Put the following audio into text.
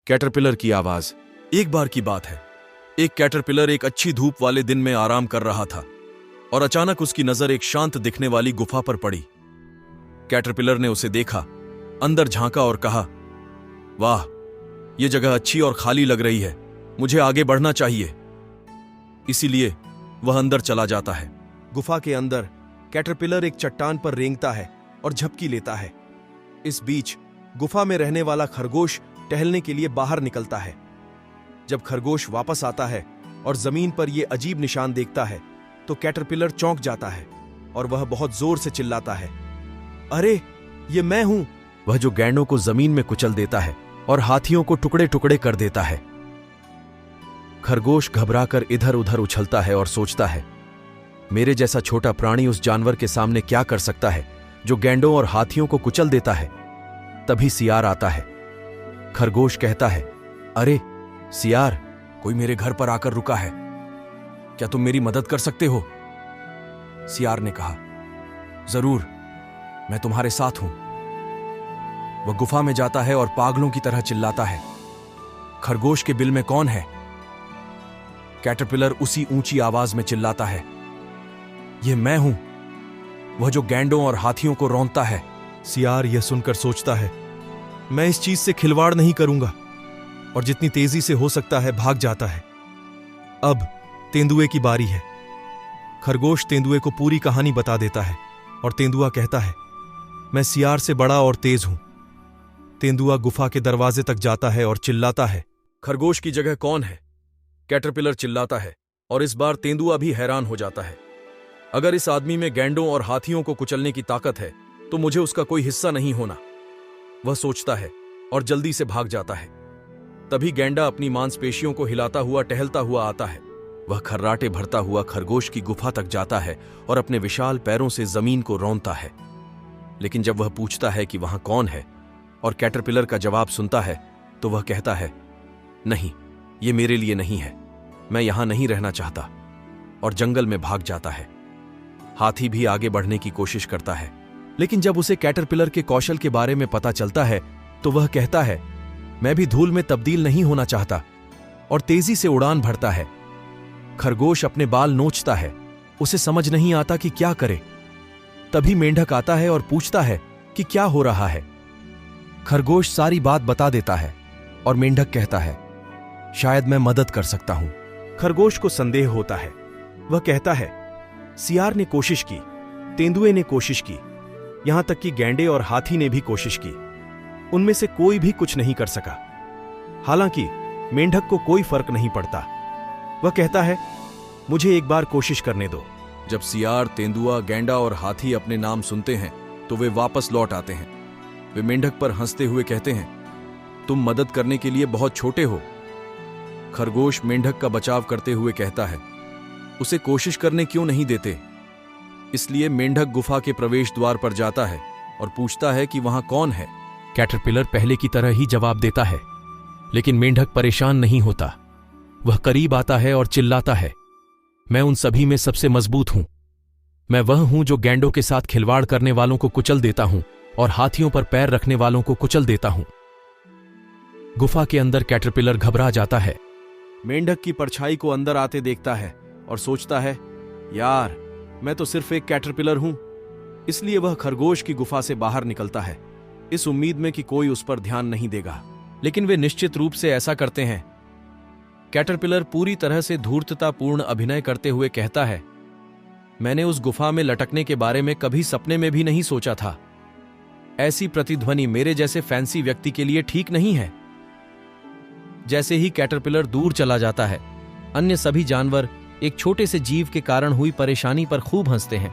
Caterpillar की आवाज। एक बार की बात है, एक कैटरपिलर एक अच्छी धूप वाले दिन में आराम कर रहा था और अचानक उसकी नजर एक शांत दिखने वाली गुफा पर पड़ी। कैटरपिलर ने उसे देखा, अंदर झांका और कहा, वाह, यह जगह अच्छी और खाली लग रही है, मुझे आगे बढ़ना चाहिए। इसीलिए वह अंदर चला जाता है। गुफा के अंदर कैटरपिलर एक चट्टान पर रेंगता है और झपकी लेता है। इस बीच गुफा में रहने वाला खरगोश टहलने के लिए बाहर निकलता है। जब खरगोश वापस आता है और जमीन पर यह अजीब निशान देखता है तो कैटरपिलर चौंक जाता है और वह बहुत जोर से चिल्लाता है, अरे, ये मैं हूं। वह जो गैंडों को जमीन में कुचल देता है और हाथियों को टुकड़े टुकड़े कर देता है। खरगोश घबराकर इधर उधर उछलता है और सोचता है, मेरे जैसा छोटा प्राणी उस जानवर के सामने क्या कर सकता है जो गैंडों और हाथियों को कुचल देता है। तभी सियार आता है। खरगोश कहता है, अरे सियार, कोई मेरे घर पर आकर रुका है, क्या तुम मेरी मदद कर सकते हो? सियार ने कहा, जरूर, मैं तुम्हारे साथ हूं। वह गुफा में जाता है और पागलों की तरह चिल्लाता है, खरगोश के बिल में कौन है? कैटरपिलर उसी ऊंची आवाज में चिल्लाता है, यह मैं हूं, वह जो गैंडों और हाथियों को रौंदता है। सियार यह सुनकर सोचता है, मैं इस चीज से खिलवाड़ नहीं करूंगा, और जितनी तेजी से हो सकता है भाग जाता है। अब तेंदुए की बारी है। खरगोश तेंदुए को पूरी कहानी बता देता है और तेंदुआ कहता है, मैं सियार से बड़ा और तेज हूं। तेंदुआ गुफा के दरवाजे तक जाता है और चिल्लाता है, खरगोश की जगह कौन है? कैटरपिलर चिल्लाता है और इस बार तेंदुआ भी हैरान हो जाता है। अगर इस आदमी में गैंडों और हाथियों को कुचलने की ताकत है तो मुझे उसका कोई हिस्सा नहीं होना, वह सोचता है और जल्दी से भाग जाता है। तभी गैंडा अपनी मांसपेशियों को हिलाता हुआ टहलता हुआ आता है। वह खर्राटे भरता हुआ खरगोश की गुफा तक जाता है और अपने विशाल पैरों से जमीन को रौंदता है। लेकिन जब वह पूछता है कि वहां कौन है और कैटरपिलर का जवाब सुनता है तो वह कहता है, नहीं, यह मेरे लिए नहीं है, मैं यहां नहीं रहना चाहता, और जंगल में भाग जाता है। हाथी भी आगे बढ़ने की कोशिश करता है, लेकिन जब उसे कैटरपिलर के कौशल के बारे में पता चलता है तो वह कहता है, मैं भी धूल में तब्दील नहीं होना चाहता, और तेजी से उड़ान भरता है। खरगोश अपने बाल नोचता है, उसे समझ नहीं आता कि क्या करे। तभी मेंढक आता है और पूछता है कि क्या हो रहा है। खरगोश सारी बात बता देता है और मेंढक कहता है, शायद मैं मदद कर सकता हूं। खरगोश को संदेह होता है। वह कहता है, सियार ने कोशिश की, तेंदुए ने कोशिश की, यहां तक कि गैंडे और हाथी ने भी कोशिश की, उनमें से कोई भी कुछ नहीं कर सका। हालांकि मेंढक को कोई फर्क नहीं पड़ता। वह कहता है, मुझे एक बार कोशिश करने दो। जब सियार, तेंदुआ, गैंडा और हाथी अपने नाम सुनते हैं तो वे वापस लौट आते हैं। वे मेंढक पर हंसते हुए कहते हैं, तुम मदद करने के लिए बहुत छोटे हो। खरगोश मेंढक का बचाव करते हुए कहता है, उसे कोशिश करने क्यों नहीं देते? इसलिए मेंढक गुफा के प्रवेश द्वार पर जाता है और पूछता है कि वहां कौन है। कैटरपिलर पहले की तरह ही जवाब देता है, लेकिन मेंढक परेशान नहीं होता। वह करीब आता है और चिल्लाता है, मैं उन सभी में सबसे मजबूत हूं। मैं वह हूं जो गैंडों के साथ खिलवाड़ करने वालों को कुचल देता हूं और हाथियों पर पैर रखने वालों को कुचल देता हूं। गुफा के अंदर कैटरपिलर घबरा जाता है। मेंढक की परछाई को अंदर आते देखता है और सोचता है, यार, मैं तो सिर्फ एक कैटरपिलर हूं। इसलिए वह खरगोश की गुफा से बाहर निकलता है, इस उम्मीद में कि कोई उस पर ध्यान नहीं देगा। लेकिन वे निश्चित रूप से ऐसा करते हैं। कैटरपिलर पूरी तरह से धूर्ततापूर्ण अभिनय करते हुए कहता है, मैंने उस गुफा में लटकने के बारे में कभी सपने में भी नहीं सोचा था। ऐसी प्रतिध्वनि मेरे जैसे फैंसी व्यक्ति के लिए ठीक नहीं है। जैसे ही कैटरपिलर दूर चला जाता है, अन्य सभी जानवर एक छोटे से जीव के कारण हुई परेशानी पर खूब हंसते हैं।